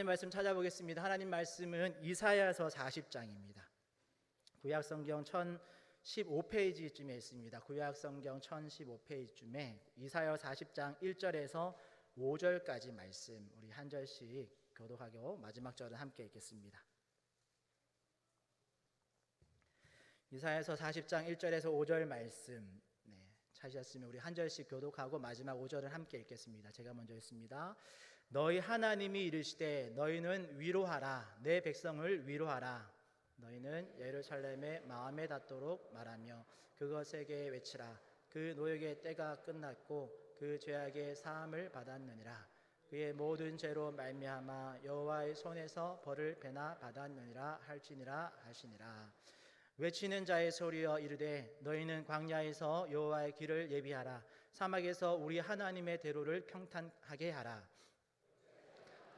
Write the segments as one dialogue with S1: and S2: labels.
S1: 말씀 찾아보겠습니다. 하나님 말씀은 이사야서 40장입니다. 구약 성경 1015페이지쯤에 있습니다. 구약 성경 1015페이지쯤에 이사야 40장 1절에서 5절까지 말씀, 우리 한 절씩 교독하고 마지막 절은 함께 읽겠습니다. 이사야서 40장 1절에서 5절 말씀 찾으셨으면 우리 한 절씩 교독하고 마지막 5절을 함께 읽겠습니다. 제가 먼저 읽습니다. 너희 하나님이 이르시되 너희는 위로하라, 내 백성을 위로하라. 너희는 예루살렘의 마음에 닿도록 말하며 그것에게 외치라. 그 노역의 때가 끝났고 그 죄악의 사함을 받았느니라. 그의 모든 죄로 말미암아 여호와의 손에서 벌을 배나 받았느니라 할지니라 하시니라. 외치는 자의 소리여 이르되 너희는 광야에서 여호와의 길을 예비하라. 사막에서 우리 하나님의 대로를 평탄하게 하라.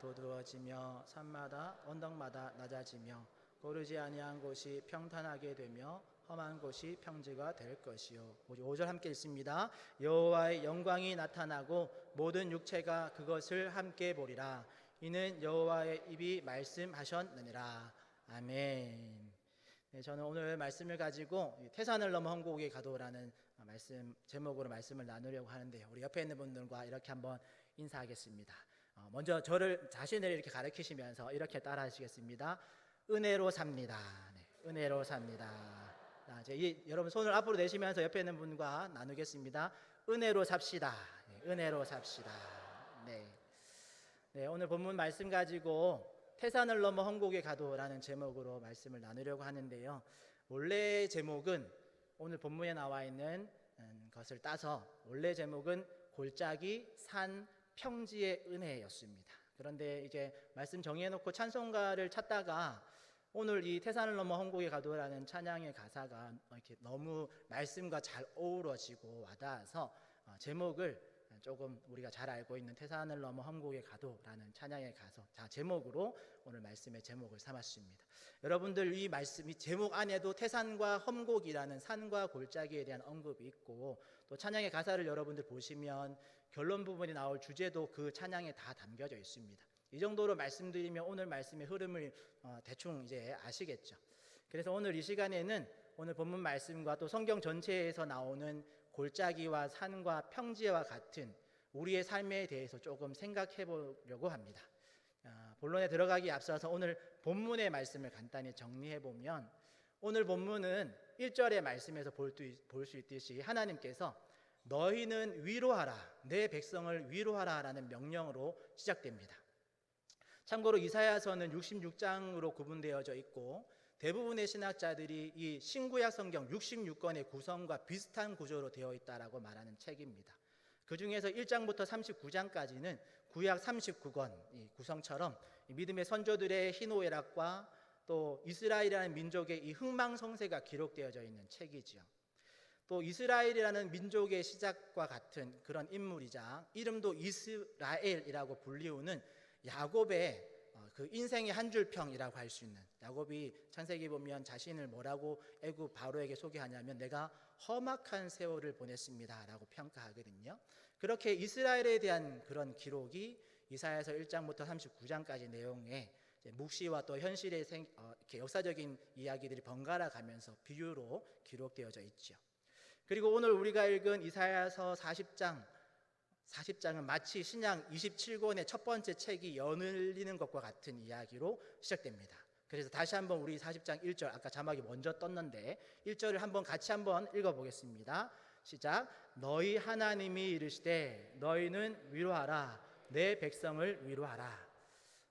S1: 도두어지며 산마다 언덕마다 낮아지며 고르지 아니한 곳이 평탄하게 되며 험한 곳이 평지가 될 것이요. 5절 함께 읽습니다. 여호와의 영광이 나타나고 모든 육체가 그것을 함께 보리라. 이는 여호와의 입이 말씀하셨느니라. 아멘. 네, 저는 오늘 말씀을 가지고 태산을 넘어 험곡에 가도라는 말씀 제목으로 말씀을 나누려고 하는데요. 우리 옆에 있는 분들과 이렇게 한번 인사하겠습니다. 먼저 저를 자신을 이렇게 가리키시면서 이렇게 따라 하시겠습니다. 은혜로 삽니다. 네, 은혜로 삽니다. 여러분 손을 앞으로 내시면서 옆에 있는 분과 나누겠습니다. 은혜로 삽시다. 네, 은혜로 삽시다. 네, 오늘 본문 말씀 가지고 태산을 넘어 험곡에 가도라는 제목으로 말씀을 나누려고 하는데요. 원래 제목은 오늘 본문에 나와 있는 것을 따서 원래 제목은 골짜기 산 평지의 은혜였습니다. 그런데 이제 말씀 정해놓고 찬송가를 찾다가 오늘 이 태산을 넘어 험곡에 가도라는 찬양의 가사가 이렇게 너무 말씀과 잘 어우러지고 와닿아서 제목을 조금 우리가 잘 알고 있는 태산을 넘어 험곡에 가도라는 찬양의 가사 제목으로 오늘 말씀의 제목을 삼았습니다. 여러분들 이 말씀 이 제목 안에도 태산과 험곡이라는 산과 골짜기에 대한 언급이 있고 또 찬양의 가사를 여러분들 보시면 결론 부분이 나올 주제도 그 찬양에 다 담겨져 있습니다. 이 정도로 말씀드리면 오늘 말씀의 흐름을 대충 이제 아시겠죠. 그래서 오늘 이 시간에는 오늘 본문 말씀과 또 성경 전체에서 나오는 골짜기와 산과 평지와 같은 우리의 삶에 대해서 조금 생각해 보려고 합니다. 본론에 들어가기 앞서서 오늘 본문의 말씀을 간단히 정리해 보면 오늘 본문은 1절의 말씀에서 볼 수 있듯이 하나님께서 너희는 위로하라, 내 백성을 위로하라 라는 명령으로 시작됩니다. 참고로 이사야서는 66장으로 구분되어져 있고 대부분의 신학자들이 이 신구약 성경 66권의 구성과 비슷한 구조로 되어 있다라고 말하는 책입니다. 그 중에서 1장부터 39장까지는 구약 39권 구성처럼 믿음의 선조들의 희노애락과 또 이스라엘이라는 민족의 이 흥망성쇠가 기록되어져 있는 책이지요. 또 이스라엘이라는 민족의 시작과 같은 그런 인물이자 이름도 이스라엘이라고 불리우는 야곱의 그 인생의 한 줄 평이라고 할 수 있는 야곱이 창세기 보면 자신을 뭐라고 애굽 바로에게 소개하냐면 내가 험악한 세월을 보냈습니다 라고 평가하거든요. 그렇게 이스라엘에 대한 그런 기록이 이사야서 1장부터 39장까지 내용에 묵시와 또 현실의 이렇게 역사적인 이야기들이 번갈아 가면서 비유로 기록되어져 있죠. 그리고 오늘 우리가 읽은 이사야서 40장은 마치 신약 27권의 첫 번째 책이 여늘리는 것과 같은 이야기로 시작됩니다. 그래서 다시 한번 우리 40장 1절 아까 자막이 먼저 떴는데 1절을 한번 같이 한번 읽어보겠습니다. 시작. 너희 하나님이 이르시되 너희는 위로하라, 내 백성을 위로하라.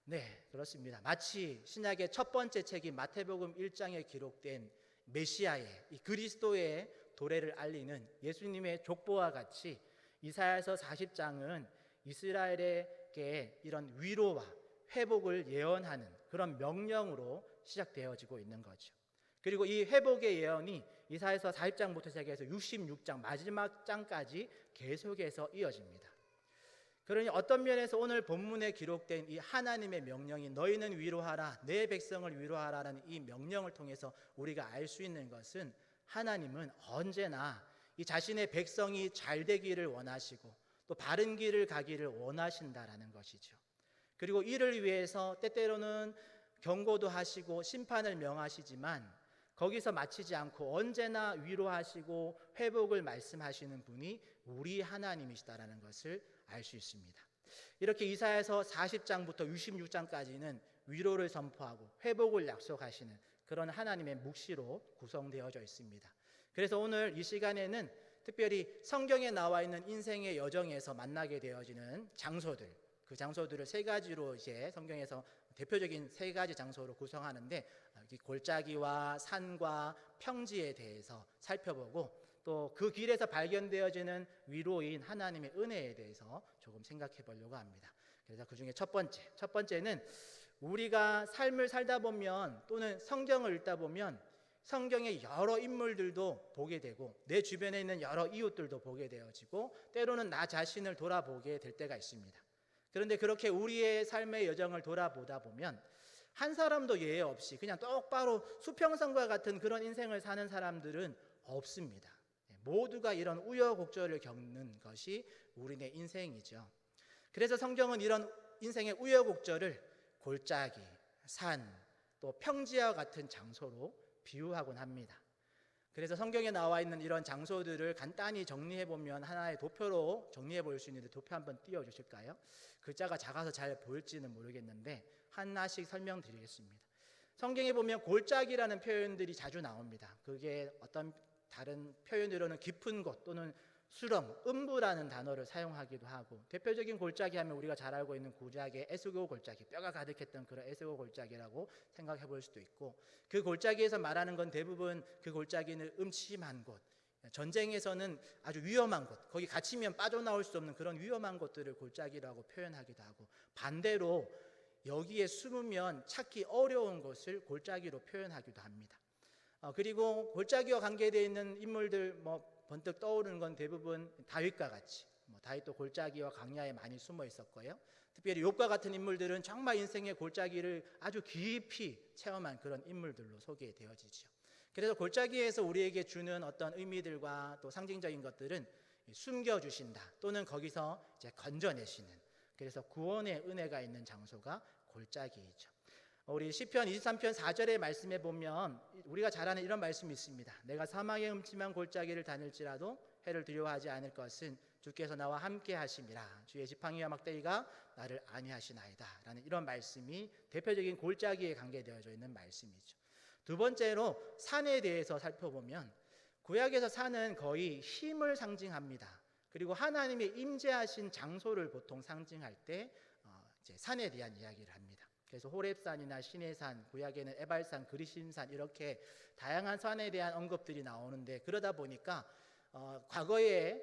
S1: 네, 그렇습니다. 마치 신약의 첫 번째 책인 마태복음 1장에 기록된 메시아의 이 그리스도의 도래를 알리는 예수님의 족보와 같이 이사야서 40장은 이스라엘에게 이런 위로와 회복을 예언하는 그런 명령으로 시작되어지고 있는 거죠. 그리고 이 회복의 예언이 이사야서 40장부터 시작해서 66장 마지막 장까지 계속해서 이어집니다. 그러니 어떤 면에서 오늘 본문에 기록된 이 하나님의 명령이 너희는 위로하라, 내 백성을 위로하라는 이 명령을 통해서 우리가 알 수 있는 것은 하나님은 언제나 이 자신의 백성이 잘 되기를 원하시고 또 바른 길을 가기를 원하신다라는 것이죠. 그리고 이를 위해서 때때로는 경고도 하시고 심판을 명하시지만 거기서 마치지 않고 언제나 위로하시고 회복을 말씀하시는 분이 우리 하나님이시다라는 것을 알 수 있습니다. 이렇게 이사야서 40장부터 66장까지는 위로를 선포하고 회복을 약속하시는 그런 하나님의 묵시로 구성되어져 있습니다. 그래서 오늘 이 시간에는 특별히 성경에 나와 있는 인생의 여정에서 만나게 되어지는 장소들, 그 장소들을 세 가지로 이제 성경에서 대표적인 세 가지 장소로 구성하는데, 골짜기와 산과 평지에 대해서 살펴보고 또 그 길에서 발견되어지는 위로인 하나님의 은혜에 대해서 조금 생각해 보려고 합니다. 그래서 그 중에 첫 번째는 우리가 삶을 살다 보면 또는 성경을 읽다 보면 성경의 여러 인물들도 보게 되고 내 주변에 있는 여러 이웃들도 보게 되어지고 때로는 나 자신을 돌아보게 될 때가 있습니다. 그런데 그렇게 우리의 삶의 여정을 돌아보다 보면 한 사람도 예외 없이 그냥 똑바로 수평선과 같은 그런 인생을 사는 사람들은 없습니다. 모두가 이런 우여곡절을 겪는 것이 우리의 인생이죠. 그래서 성경은 이런 인생의 우여곡절을 골짜기, 산, 또 평지와 같은 장소로 비유하곤 합니다. 그래서 성경에 나와 있는 이런 장소들을 간단히 정리해 보면 하나의 도표로 정리해 볼 수 있는데, 도표 한번 띄워 주실까요? 글자가 작아서 잘 보일지는 모르겠는데 하나씩 설명드리겠습니다. 성경에 보면 골짜기라는 표현들이 자주 나옵니다. 그게 어떤 다른 표현으로는 깊은 곳 또는 수렁, 음부라는 단어를 사용하기도 하고, 대표적인 골짜기 하면 우리가 잘 알고 있는 구약의 에스고 골짜기, 뼈가 가득했던 그런 에스고 골짜기라고 생각해 볼 수도 있고, 그 골짜기에서 말하는 건 대부분 그 골짜기는 음침한 곳, 전쟁에서는 아주 위험한 곳, 거기 갇히면 빠져나올 수 없는 그런 위험한 곳들을 골짜기라고 표현하기도 하고, 반대로 여기에 숨으면 찾기 어려운 곳을 골짜기로 표현하기도 합니다. 그리고 골짜기와 관계되어 있는 인물들 번뜩 떠오르는 건 대부분 다윗과 같이, 다윗도 골짜기와 광야에 많이 숨어 있었고요. 특별히 욥과 같은 인물들은 정말 인생의 골짜기를 아주 깊이 체험한 그런 인물들로 소개되어지죠. 그래서 골짜기에서 우리에게 주는 어떤 의미들과 또 상징적인 것들은 숨겨주신다 또는 거기서 이제 건져내시는, 그래서 구원의 은혜가 있는 장소가 골짜기이죠. 우리 시편 23편 4절의 말씀에 보면 우리가 잘 아는 이런 말씀이 있습니다. 내가 사망의 음침한 골짜기를 다닐지라도 해를 두려워하지 않을 것은 주께서 나와 함께 하심이라. 주의 지팡이와 막대기가 나를 안위하시나이다 라는 이런 말씀이 대표적인 골짜기에 관계되어져 있는 말씀이죠. 두 번째로 산에 대해서 살펴보면 구약에서 산은 거의 힘을 상징합니다. 그리고 하나님의 임재하신 장소를 보통 상징할 때 이제 산에 대한 이야기를 합니다. 그래서 호렙산이나 시내산, 구약에는 에발산, 그리심산, 이렇게 다양한 산에 대한 언급들이 나오는데, 그러다 보니까 과거에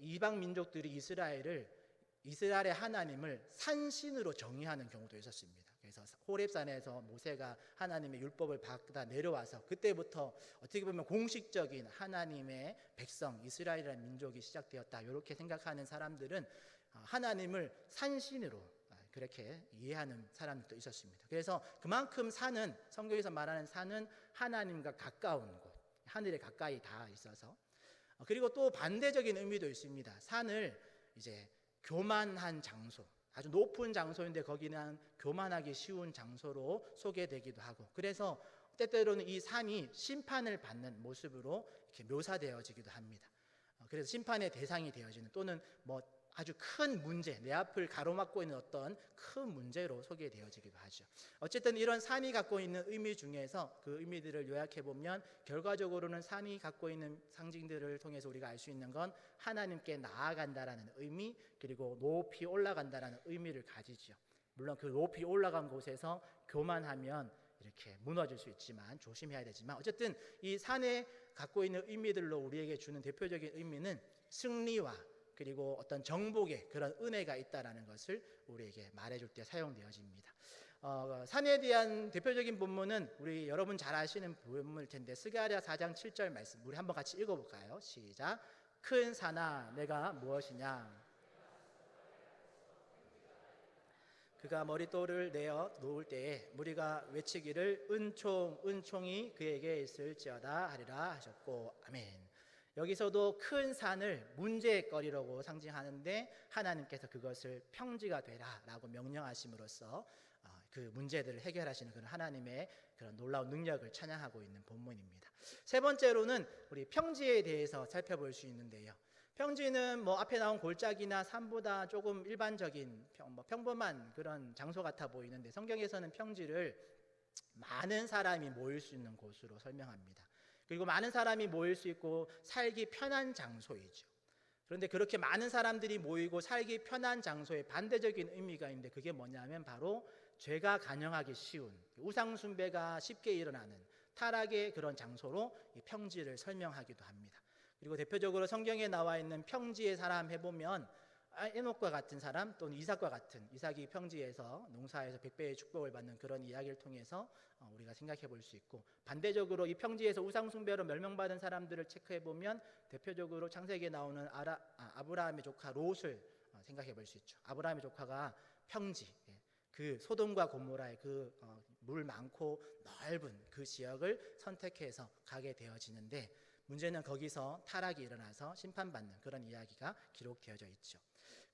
S1: 이방 민족들이 이스라엘의 하나님을 산신으로 정의하는 경우도 있었습니다. 그래서 호렙산에서 모세가 하나님의 율법을 받아 내려와서 그때부터 어떻게 보면 공식적인 하나님의 백성 이스라엘이라는 민족이 시작되었다, 이렇게 생각하는 사람들은 하나님을 산신으로 그렇게 이해하는 사람들도 있었습니다. 그래서 그만큼 산은, 성경에서 말하는 산은 하나님과 가까운 곳, 하늘에 가까이 닿아 있어서, 그리고 또 반대적인 의미도 있습니다. 산을 이제 교만한 장소, 아주 높은 장소인데 거기는 교만하기 쉬운 장소로 소개되기도 하고, 그래서 때때로는 이 산이 심판을 받는 모습으로 이렇게 묘사되어지기도 합니다. 그래서 심판의 대상이 되어지는, 또는 아주 큰 문제, 내 앞을 가로막고 있는 어떤 큰 문제로 소개되어지기도 하죠. 어쨌든 이런 산이 갖고 있는 의미 중에서 그 의미들을 요약해 보면 결과적으로는 산이 갖고 있는 상징들을 통해서 우리가 알 수 있는 건 하나님께 나아간다라는 의미, 그리고 높이 올라간다라는 의미를 가지죠. 물론 그 높이 올라간 곳에서 교만하면 이렇게 무너질 수 있지만 조심해야 되지만, 어쨌든 이 산에 갖고 있는 의미들로 우리에게 주는 대표적인 의미는 승리와 그리고 어떤 정복의 그런 은혜가 있다라는 것을 우리에게 말해줄 때 사용되어집니다. 산에 대한 대표적인 본문은 우리 여러분 잘 아시는 본문일 텐데, 스가랴 4장 7절 말씀 우리 한번 같이 읽어볼까요? 시작. 큰 산아 내가 무엇이냐, 그가 머릿돌을 내어 놓을 때에 무리가 외치기를 은총이 그에게 있을지어다 하리라 하셨고, 아멘. 여기서도 큰 산을 문제거리라고 상징하는데 하나님께서 그것을 평지가 되라라고 명령하심으로써 그 문제들을 해결하시는 그런 하나님의 그런 놀라운 능력을 찬양하고 있는 본문입니다. 세 번째로는 우리 평지에 대해서 살펴볼 수 있는데요. 평지는 뭐 앞에 나온 골짜기나 산보다 조금 일반적인 평범한 그런 장소 같아 보이는데 성경에서는 평지를 많은 사람이 모일 수 있는 곳으로 설명합니다. 그리고 많은 사람이 모일 수 있고 살기 편한 장소이죠. 그런데 그렇게 많은 사람들이 모이고 살기 편한 장소에 반대적인 의미가 있는데 그게 뭐냐면 바로 죄가 간영하기 쉬운 우상 숭배가 쉽게 일어나는 타락의 그런 장소로 이 평지를 설명하기도 합니다. 그리고 대표적으로 성경에 나와 있는 평지의 사람 해보면 에녹과 같은 사람 또는 이삭과 같은 이삭이 평지에서 농사에서 100배의 축복을 받는 그런 이야기를 통해서 우리가 생각해 볼 수 있고, 반대적으로 이 평지에서 우상 숭배로 멸망받은 사람들을 체크해 보면 대표적으로 창세기에 나오는 아브라함의 조카 롯을 생각해 볼 수 있죠. 아브라함의 조카가 평지, 그 소돔과 고모라의 그 물 많고 넓은 그 지역을 선택해서 가게 되어지는데, 문제는 거기서 타락이 일어나서 심판받는 그런 이야기가 기록되어져 있죠.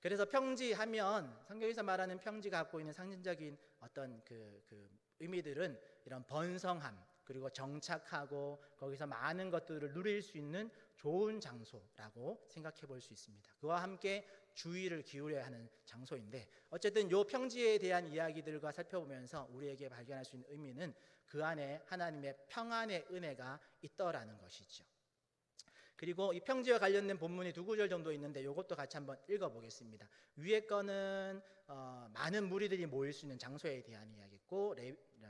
S1: 그래서 평지하면 성경에서 말하는 평지가 갖고 있는 상징적인 어떤 그 의미들은 이런 번성함, 그리고 정착하고 거기서 많은 것들을 누릴 수 있는 좋은 장소라고 생각해 볼 수 있습니다. 그와 함께 주의를 기울여야 하는 장소인데, 어쨌든 이 평지에 대한 이야기들과 살펴보면서 우리에게 발견할 수 있는 의미는 그 안에 하나님의 평안의 은혜가 있더라는 것이죠. 그리고 이 평지와 관련된 본문이 2구절 정도 있는데 이것도 같이 한번 읽어보겠습니다. 위에 거는 많은 무리들이 모일 수 있는 장소에 대한 이야기고,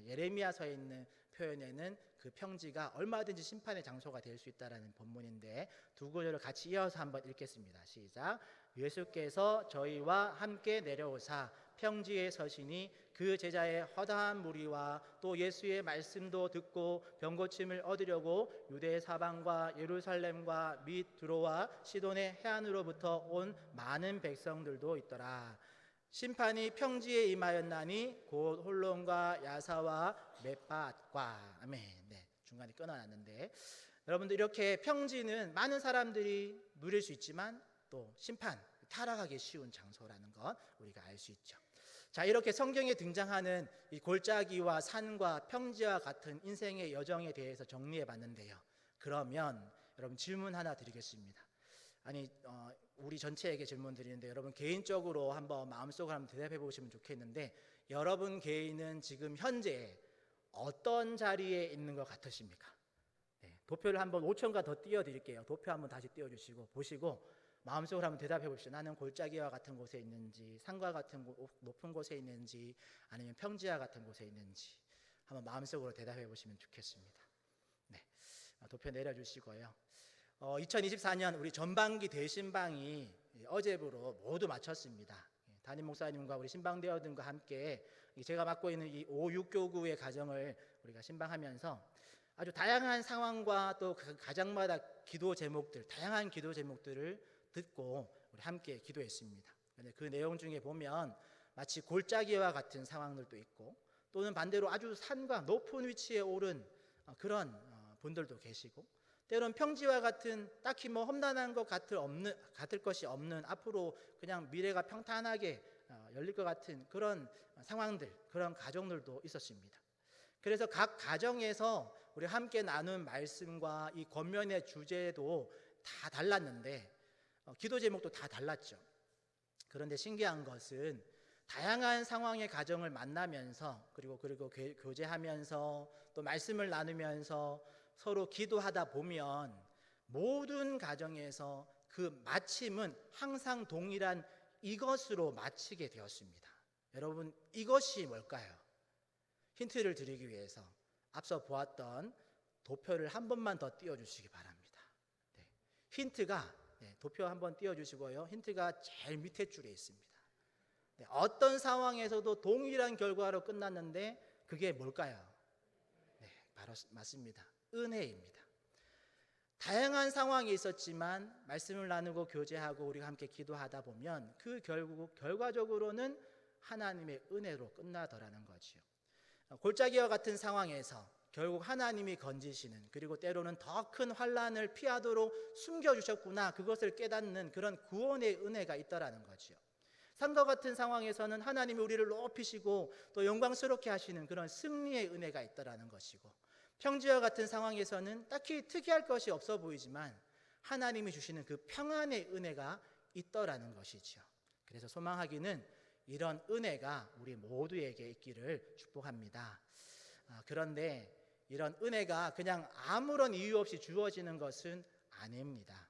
S1: 예레미야서에 있는 표현에는 그 평지가 얼마든지 심판의 장소가 될 수 있다는 본문인데 2구절을 같이 이어서 한번 읽겠습니다. 시작. 예수께서 저희와 함께 내려오사 평지에 서시니 그 제자의 허다한 무리와 또 예수의 말씀도 듣고 병고침을 얻으려고 유대 사방과 예루살렘과 및 두로와 시돈의 해안으로부터 온 많은 백성들도 있더라. 심판이 평지에 임하였나니 곧 홀론과 야사와 벳밭과 아멘. 네, 중간에 끊어놨는데 여러분들, 이렇게 평지는 많은 사람들이 누릴 수 있지만 또 심판, 타락하기 쉬운 장소라는 것 우리가 알 수 있죠. 자, 이렇게 성경에 등장하는 이 골짜기와 산과 평지와 같은 인생의 여정에 대해서 정리해 봤는데요. 그러면 여러분, 질문 하나 드리겠습니다. 아니 우리 전체에게 질문 드리는데 여러분 개인적으로 한번 마음속으로 한번 대답해 보시면 좋겠는데, 여러분 개인은 지금 현재 어떤 자리에 있는 것 같으십니까? 네, 도표를 한번 5초가 더 띄워드릴게요. 도표 한번 다시 띄워주시고 보시고 마음속으로 한번 대답해 보십시오. 나는 골짜기와 같은 곳에 있는지, 산과 같은 높은 곳에 있는지, 아니면 평지와 같은 곳에 있는지 한번 마음속으로 대답해 보시면 좋겠습니다. 네, 도표 내려주시고요. 2024년 우리 전반기 대신방이 어제부로 모두 마쳤습니다. 담임 목사님과 우리 신방대원들과 함께 제가 맡고 있는 이 5, 6교구의 가정을 우리가 신방하면서 아주 다양한 상황과 또 그 가정마다 기도 제목들, 다양한 기도 제목들을 듣고 우리 함께 기도했습니다. 그 내용 중에 보면 마치 골짜기와 같은 상황들도 있고, 또는 반대로 아주 산과 높은 위치에 오른 그런 분들도 계시고, 때론 평지와 같은 딱히 뭐 험난한 것 같을 것이 없는, 앞으로 그냥 미래가 평탄하게 열릴 것 같은 그런 상황들, 그런 가정들도 있었습니다. 그래서 각 가정에서 우리 함께 나눈 말씀과 이 권면의 주제도 다 달랐는데 기도 제목도 다 달랐죠. 그런데 신기한 것은 다양한 상황의 가정을 만나면서 그리고 교제하면서 또 말씀을 나누면서 서로 기도하다 보면 모든 가정에서 그 마침은 항상 동일한 이것으로 마치게 되었습니다. 여러분, 이것이 뭘까요? 힌트를 드리기 위해서 앞서 보았던 도표를 한 번만 더 띄워주시기 바랍니다. 네. 힌트가 도표 한번 띄워주시고요. 힌트가 제일 밑에 줄에 있습니다. 네, 어떤 상황에서도 동일한 결과로 끝났는데 그게 뭘까요? 네, 바로 맞습니다. 은혜입니다. 다양한 상황이 있었지만 말씀을 나누고 교제하고 우리가 함께 기도하다 보면 그 결과적으로는 하나님의 은혜로 끝나더라는 거지요. 골짜기와 같은 상황에서 결국 하나님이 건지시는, 그리고 때로는 더 큰 환난을 피하도록 숨겨주셨구나, 그것을 깨닫는 그런 구원의 은혜가 있더라는 거지요. 산과 같은 상황에서는 하나님이 우리를 높이시고 또 영광스럽게 하시는 그런 승리의 은혜가 있더라는 것이고, 평지와 같은 상황에서는 딱히 특이할 것이 없어 보이지만 하나님이 주시는 그 평안의 은혜가 있더라는 것이지요. 그래서 소망하기는 이런 은혜가 우리 모두에게 있기를 축복합니다. 그런데 이런 은혜가 그냥 아무런 이유 없이 주어지는 것은 아닙니다.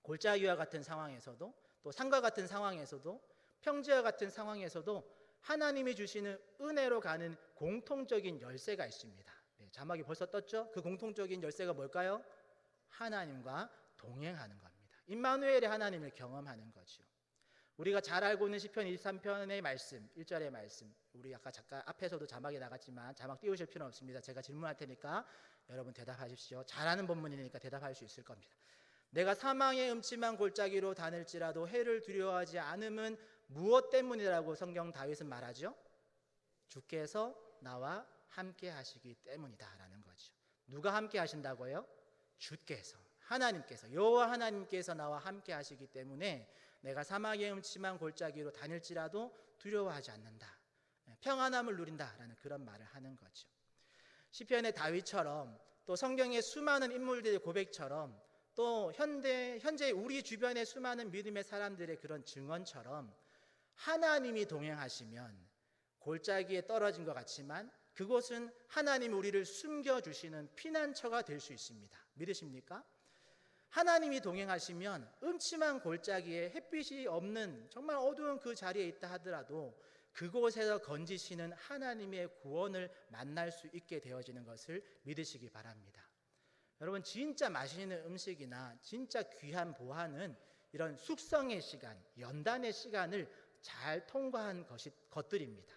S1: 골짜기와 같은 상황에서도, 또 산과 같은 상황에서도, 평지와 같은 상황에서도 하나님이 주시는 은혜로 가는 공통적인 열쇠가 있습니다. 자막이 벌써 떴죠? 그 공통적인 열쇠가 뭘까요? 하나님과 동행하는 겁니다. 임마누엘의 하나님을 경험하는 거죠. 우리가 잘 알고 있는 시편 23편의 말씀, 1절의 말씀, 우리 아까 잠깐 앞에서도 자막이 나갔지만 자막 띄우실 필요는 없습니다. 제가 질문할 테니까 여러분 대답하십시오. 잘 아는 본문이니까 대답할 수 있을 겁니다. 내가 사망의 음침한 골짜기로 다닐지라도 해를 두려워하지 않음은 무엇 때문이라고 성경 다윗은 말하죠? 주께서 나와 함께 하시기 때문이다 라는 거죠. 누가 함께 하신다고요? 주께서, 하나님께서, 여호와 하나님께서 나와 함께 하시기 때문에 내가 사막의 음침한 골짜기로 다닐지라도 두려워하지 않는다, 평안함을 누린다라는 그런 말을 하는 거죠. 시편의 다윗처럼, 또 성경의 수많은 인물들의 고백처럼, 또 현재 우리 주변의 수많은 믿음의 사람들의 그런 증언처럼 하나님이 동행하시면 골짜기에 떨어진 것 같지만 그곳은 하나님이 우리를 숨겨주시는 피난처가 될 수 있습니다. 믿으십니까? 하나님이 동행하시면 음침한 골짜기에 햇빛이 없는 정말 어두운 그 자리에 있다 하더라도 그곳에서 건지시는 하나님의 구원을 만날 수 있게 되어지는 것을 믿으시기 바랍니다. 여러분, 진짜 맛있는 음식이나 진짜 귀한 보화는 이런 숙성의 시간, 연단의 시간을 잘 통과한 것들입니다.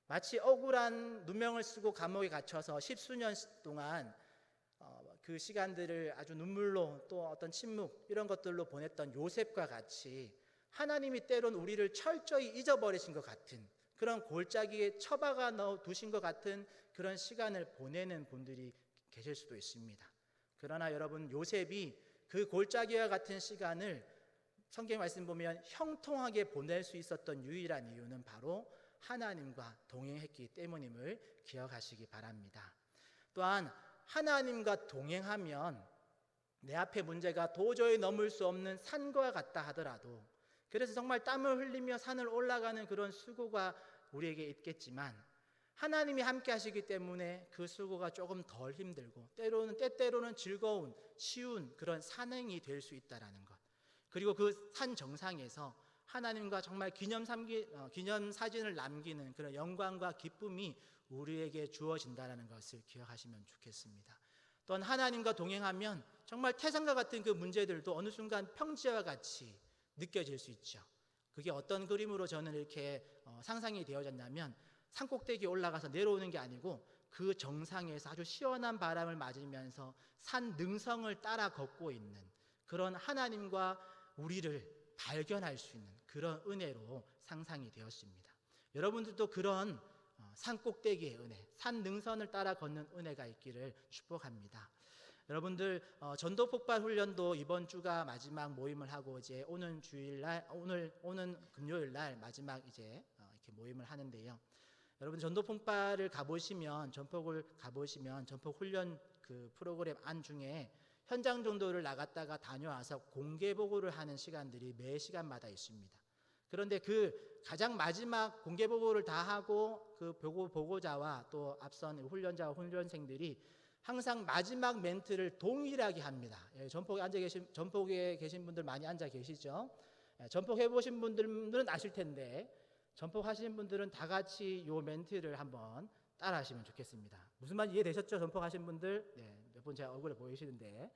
S1: 마치 억울한 누명을 쓰고 감옥에 갇혀서 십수년 동안 그 시간들을 아주 눈물로, 또 어떤 침묵, 이런 것들로 보냈던 요셉과 같이 하나님이 때론 우리를 철저히 잊어버리신 것 같은, 그런 골짜기에 처박아 넣어 두신 것 같은 그런 시간을 보내는 분들이 계실 수도 있습니다. 그러나 여러분, 요셉이 그 골짜기와 같은 시간을 성경 말씀 보면 형통하게 보낼 수 있었던 유일한 이유는 바로 하나님과 동행했기 때문임을 기억하시기 바랍니다. 또한 하나님과 동행하면 내 앞에 문제가 도저히 넘을 수 없는 산과 같다 하더라도, 그래서 정말 땀을 흘리며 산을 올라가는 그런 수고가 우리에게 있겠지만 하나님이 함께 하시기 때문에 그 수고가 조금 덜 힘들고 때때로는 즐거운, 쉬운 그런 산행이 될 수 있다라는 것, 그리고 그 산 정상에서 하나님과 정말 기념사진을 남기는 그런 영광과 기쁨이 우리에게 주어진다는 것을 기억하시면 좋겠습니다. 또한 하나님과 동행하면 정말 태산과 같은 그 문제들도 어느 순간 평지와 같이 느껴질 수 있죠. 그게 어떤 그림으로 저는 이렇게 상상이 되어졌냐면, 산꼭대기에 올라가서 내려오는 게 아니고 그 정상에서 아주 시원한 바람을 맞으면서 산 능성을 따라 걷고 있는 그런 하나님과 우리를 발견할 수 있는 그런 은혜로 상상이 되었습니다. 여러분들도 그런 산꼭대기의 은혜, 산 능선을 따라 걷는 은혜가 있기를 축복합니다. 여러분들, 전도 폭발 훈련도 이번 주가 마지막 모임을 하고 이제 오는 금요일 날 마지막 이제 이렇게 모임을 하는데요. 여러분, 전도 폭발을 가보시면, 전폭을 가보시면 전폭 훈련 그 프로그램 안 중에 현장 전도를 나갔다가 다녀와서 공개 보고를 하는 시간들이 매 시간마다 있습니다. 그런데 그 가장 마지막 공개 보고를 다 하고 그 보고자와 또 앞선 훈련자와 훈련생들이 항상 마지막 멘트를 동일하게 합니다. 전폭에 계신 분들 많이 앉아 계시죠? 전폭 해보신 분들은 아실 텐데, 전폭 하시는 분들은 다 같이 요 멘트를 한번 따라 하시면 좋겠습니다. 무슨 말인지 이해되셨죠? 전폭 하신 분들? 네, 몇 분 제 얼굴에 보이시는데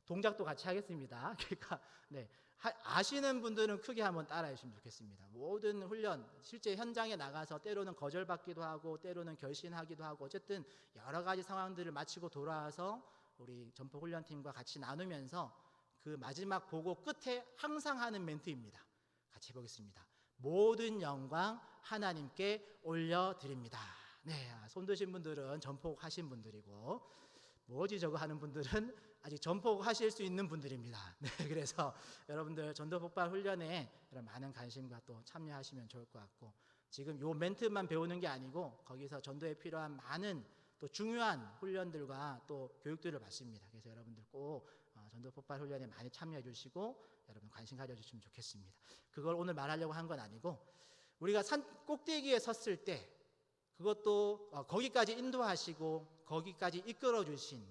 S1: 동작도 같이 하겠습니다. 그러니까 아시는 분들은 크게 한번 따라해 주시면 좋겠습니다. 모든 훈련, 실제 현장에 나가서 때로는 거절받기도 하고 때로는 결신하기도 하고, 어쨌든 여러 가지 상황들을 마치고 돌아와서 우리 전폭 훈련팀과 같이 나누면서 그 마지막 보고 끝에 항상 하는 멘트입니다. 같이 해보겠습니다. 모든 영광 하나님께 올려드립니다. 네, 손 드신 분들은 전폭하신 분들이고, 뭐지 저거 하는 분들은 아직 전폭하실 수 있는 분들입니다. 네, 그래서 여러분들 전도 폭발 훈련에 많은 관심과 또 참여하시면 좋을 것 같고, 지금 요 멘트만 배우는 게 아니고 거기서 전도에 필요한 많은 또 중요한 훈련들과 또 교육들을 받습니다. 그래서 여러분들 꼭 전도 폭발 훈련에 많이 참여해 주시고 여러분 관심 가져주시면 좋겠습니다. 그걸 오늘 말하려고 한 건 아니고, 우리가 산 꼭대기에 섰을 때 그것도 거기까지 인도하시고 거기까지 이끌어 주신,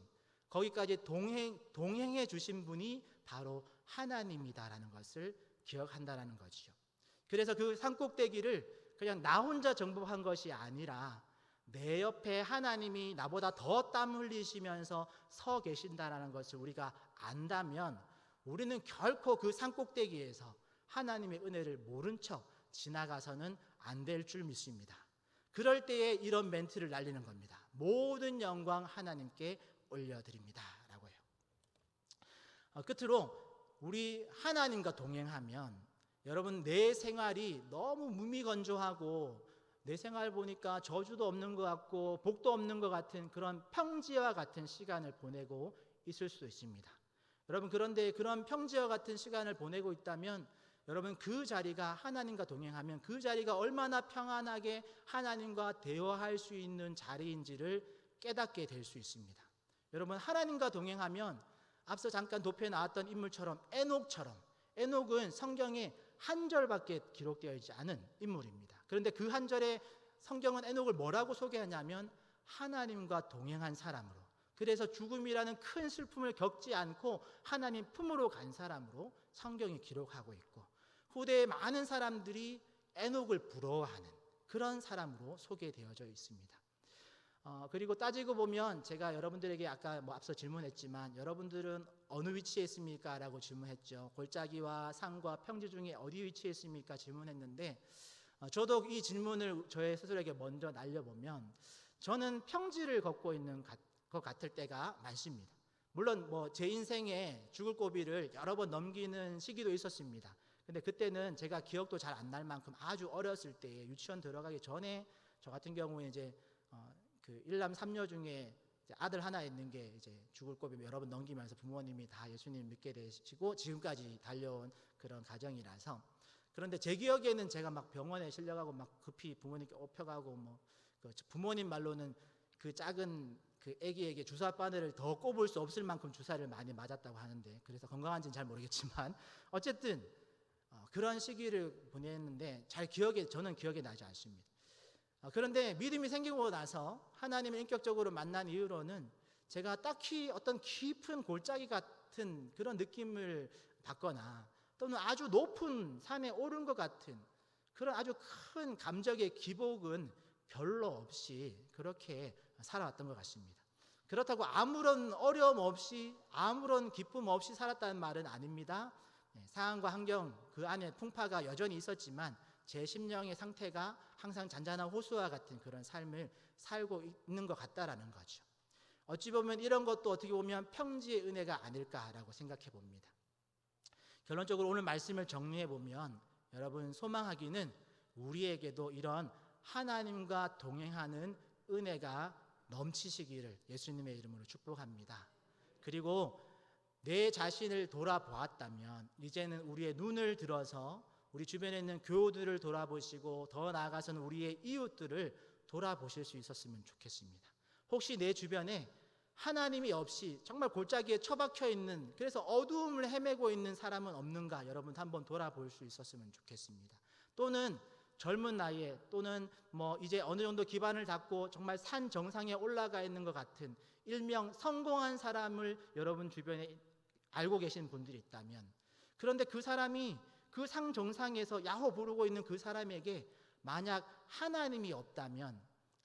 S1: 거기까지 동행해 주신 분이 바로 하나님이다라는 것을 기억한다라는 거죠. 그래서 그 산 꼭대기를 그냥 나 혼자 정복한 것이 아니라 내 옆에 하나님이 나보다 더 땀 흘리시면서 서 계신다라는 것을 우리가 안다면 우리는 결코 그 산 꼭대기에서 하나님의 은혜를 모른 척 지나가서는 안 될 줄 믿습니다. 그럴 때에 이런 멘트를 날리는 겁니다. 모든 영광 하나님께 올려드립니다 라고 해요. 끝으로 우리 하나님과 동행하면 여러분, 내 생활이 너무 무미건조하고 내 생활 보니까 저주도 없는 것 같고 복도 없는 것 같은 그런 평지와 같은 시간을 보내고 있을 수도 있습니다. 여러분, 그런데 그런 평지와 같은 시간을 보내고 있다면 여러분, 그 자리가 하나님과 동행하면 그 자리가 얼마나 평안하게 하나님과 대화할 수 있는 자리인지를 깨닫게 될 수 있습니다. 여러분, 하나님과 동행하면 앞서 잠깐 도표에 나왔던 인물처럼 에녹은 성경에 한 절밖에 기록되어 있지 않은 인물입니다. 그런데 그 한 절에 성경은 에녹을 뭐라고 소개하냐면 하나님과 동행한 사람으로, 그래서 죽음이라는 큰 슬픔을 겪지 않고 하나님 품으로 간 사람으로 성경이 기록하고 있고, 후대의 많은 사람들이 에녹을 부러워하는 그런 사람으로 소개되어져 있습니다. 그리고 따지고 보면 제가 여러분들에게 아까 앞서 질문했지만 여러분들은 어느 위치에 있습니까? 라고 질문했죠. 골짜기와 산과 평지 중에 어디 위치에 있습니까? 질문했는데 저도 이 질문을 저의 스스로에게 먼저 날려보면 저는 평지를 걷고 있는 것 같을 때가 많습니다. 물론 제 인생에 죽을 고비를 여러 번 넘기는 시기도 있었습니다. 근데 그때는 제가 기억도 잘 안 날 만큼 아주 어렸을 때에 유치원 들어가기 전에 저 같은 경우에 이제 그 일남 삼녀 중에 아들 하나 있는 게 이제 죽을 고비 여러 번 넘기면서 부모님이 다 예수님 믿게 되시고 지금까지 달려온 그런 가정이라서, 그런데 제 기억에는 제가 막 병원에 실려가고 막 급히 부모님께 업혀가고 그 부모님 말로는 그 작은 그 아기에게 주사 바늘을 더 꼽을 수 없을 만큼 주사를 많이 맞았다고 하는데, 그래서 건강한지는 잘 모르겠지만 어쨌든 그런 시기를 보냈는데 저는 기억에 나지 않습니다. 그런데 믿음이 생기고 나서 하나님을 인격적으로 만난 이후로는 제가 딱히 어떤 깊은 골짜기 같은 그런 느낌을 받거나 또는 아주 높은 산에 오른 것 같은 그런 아주 큰 감정의 기복은 별로 없이 그렇게 살아왔던 것 같습니다. 그렇다고 아무런 어려움 없이 아무런 기쁨 없이 살았다는 말은 아닙니다. 상황과 환경 그 안에 풍파가 여전히 있었지만 제 심령의 상태가 항상 잔잔한 호수와 같은 그런 삶을 살고 있는 것 같다라는 거죠. 어찌 보면 이런 것도 어떻게 보면 평지의 은혜가 아닐까라고 생각해 봅니다. 결론적으로 오늘 말씀을 정리해 보면 여러분, 소망하기는 우리에게도 이런 하나님과 동행하는 은혜가 넘치시기를 예수님의 이름으로 축복합니다. 그리고 내 자신을 돌아보았다면 이제는 우리의 눈을 들어서 우리 주변에 있는 교우들을 돌아보시고 더 나아가서는 우리의 이웃들을 돌아보실 수 있었으면 좋겠습니다. 혹시 내 주변에 하나님이 없이 정말 골짜기에 처박혀 있는, 그래서 어두움을 헤매고 있는 사람은 없는가 여러분 한번 돌아볼 수 있었으면 좋겠습니다. 또는 젊은 나이에 또는 이제 어느 정도 기반을 닦고 정말 산 정상에 올라가 있는 것 같은 일명 성공한 사람을 여러분 주변에 알고 계신 분들이 있다면, 그런데 그 사람이 그 상 정상에서 야호 부르고 있는 그 사람에게 만약 하나님이 없다면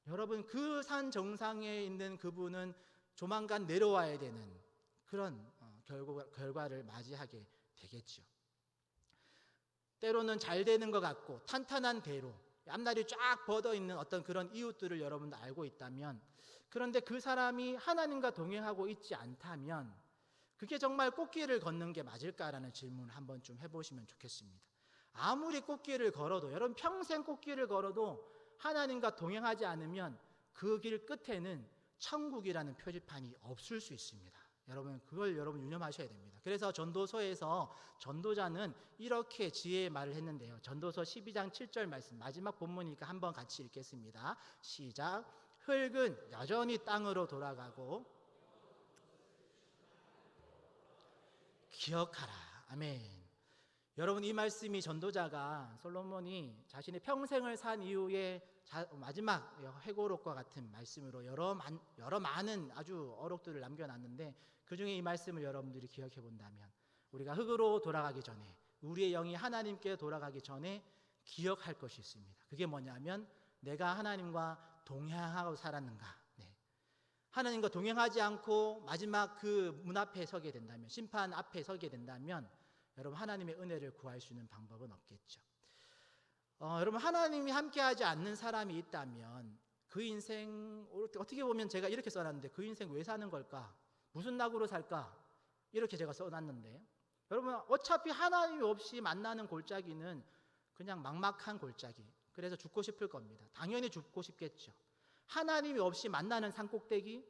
S1: 여러분, 그 산 정상에 있는 그분은 조만간 내려와야 되는 그런 결과를 맞이하게 되겠죠. 때로는 잘 되는 것 같고 탄탄한 대로 앞날이 쫙 뻗어 있는 어떤 그런 이웃들을 여러분도 알고 있다면, 그런데 그 사람이 하나님과 동행하고 있지 않다면 그게 정말 꽃길을 걷는 게 맞을까라는 질문을 한번 좀 해보시면 좋겠습니다. 아무리 꽃길을 걸어도, 여러분 평생 꽃길을 걸어도 하나님과 동행하지 않으면 그 길 끝에는 천국이라는 표지판이 없을 수 있습니다. 여러분, 그걸 유념하셔야 됩니다. 그래서 전도서에서 전도자는 이렇게 지혜의 말을 했는데요. 전도서 12장 7절 말씀, 마지막 본문이니까 한번 같이 읽겠습니다. 시작. 흙은 여전히 땅으로 돌아가고 기억하라. 아멘. 여러분, 이 말씀이 전도자가 솔로몬이 자신의 평생을 산 이후에 마지막 회고록과 같은 말씀으로 여러 많은 아주 어록들을 남겨놨는데, 그 중에 이 말씀을 여러분들이 기억해 본다면, 우리가 흙으로 돌아가기 전에, 우리의 영이 하나님께 돌아가기 전에 기억할 것이 있습니다. 그게 뭐냐면, 내가 하나님과 동행하고 살았는가. 하나님과 동행하지 않고 마지막 그 문 앞에 서게 된다면, 심판 앞에 서게 된다면, 여러분, 하나님의 은혜를 구할 수 있는 방법은 없겠죠. 여러분, 하나님이 함께하지 않는 사람이 있다면 그 인생, 어떻게 보면 제가 이렇게 써놨는데, 그 인생 왜 사는 걸까? 무슨 낙으로 살까? 이렇게 제가 써놨는데, 여러분, 어차피 하나님이 없이 만나는 골짜기는 그냥 막막한 골짜기. 그래서 죽고 싶을 겁니다. 당연히 죽고 싶겠죠. 하나님이 없이 만나는 산꼭대기,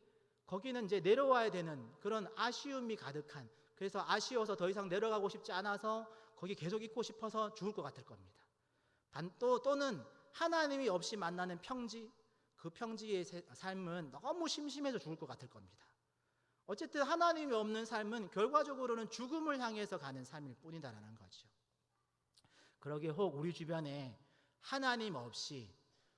S1: 거기는 이제 내려와야 되는 그런 아쉬움이 가득한, 그래서 아쉬워서 더 이상 내려가고 싶지 않아서 거기 계속 있고 싶어서 죽을 것 같을 겁니다. 또는 하나님이 없이 만나는 평지, 그 평지의 삶은 너무 심심해서 죽을 것 같을 겁니다. 어쨌든 하나님이 없는 삶은 결과적으로는 죽음을 향해서 가는 삶일 뿐이다라는 거죠. 그러기에 혹 우리 주변에 하나님 없이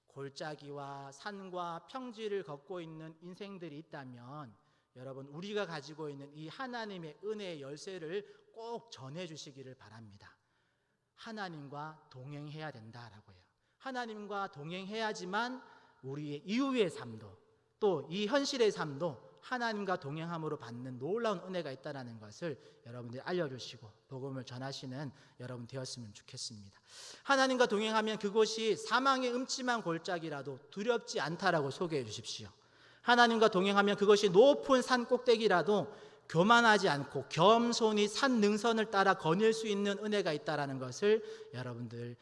S1: 골짜기와 산과 평지를 걷고 있는 인생들이 있다면, 여러분, 우리가 가지고 있는 이 하나님의 은혜의 열쇠를 꼭 전해주시기를 바랍니다. 하나님과 동행해야 된다라고요. 하나님과 동행해야지만 우리의 이후의 삶도, 또 이 현실의 삶도 하나님과 동행함으로 받는 놀라운 은혜가 있다는 것을 여러분들이 알려주시고 복음을 전하시는 여러분 되었으면 좋겠습니다. 하나님과 동행하면 그곳이 사망의 음침한 골짜기라도 두렵지 않다라고 소개해 주십시오. 하나님과 동행하면 그것이 높은 산 꼭대기라도 교만하지 않고 겸손히 산 능선을 따라 거닐 수 있는 은혜가 있다라는 것을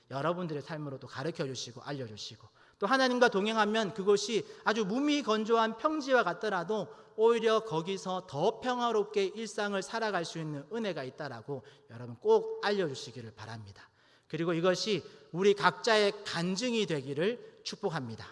S1: 여러분들의 삶으로도 가르쳐 주시고 알려주시고, 또 하나님과 동행하면 그것이 아주 무미건조한 평지와 같더라도 오히려 거기서 더 평화롭게 일상을 살아갈 수 있는 은혜가 있다라고 여러분 꼭 알려주시기를 바랍니다. 그리고 이것이 우리 각자의 간증이 되기를 축복합니다.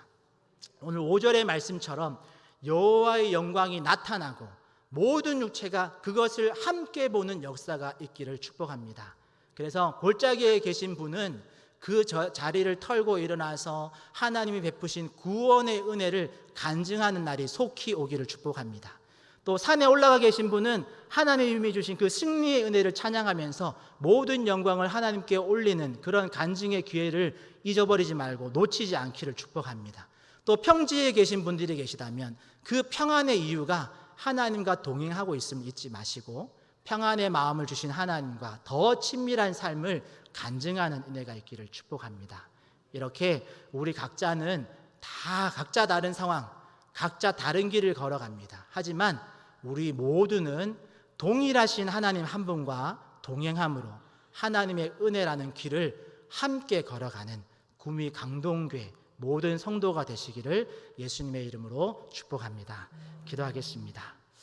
S1: 오늘 5절의 말씀처럼 여호와의 영광이 나타나고 모든 육체가 그것을 함께 보는 역사가 있기를 축복합니다. 그래서 골짜기에 계신 분은 그 자리를 털고 일어나서 하나님이 베푸신 구원의 은혜를 간증하는 날이 속히 오기를 축복합니다. 또 산에 올라가 계신 분은 하나님이 주신 그 승리의 은혜를 찬양하면서 모든 영광을 하나님께 올리는 그런 간증의 기회를 잊어버리지 말고 놓치지 않기를 축복합니다. 또 평지에 계신 분들이 계시다면 그 평안의 이유가 하나님과 동행하고 있음을 잊지 마시고 평안의 마음을 주신 하나님과 더 친밀한 삶을 간증하는 은혜가 있기를 축복합니다. 이렇게 우리 각자는 다 각자 다른 상황, 각자 다른 길을 걸어갑니다. 하지만 우리 모두는 동일하신 하나님 한 분과 동행함으로 하나님의 은혜라는 길을 함께 걸어가는 구미 강동교회 모든 성도가 되시기를 예수님의 이름으로 축복합니다. 기도하겠습니다.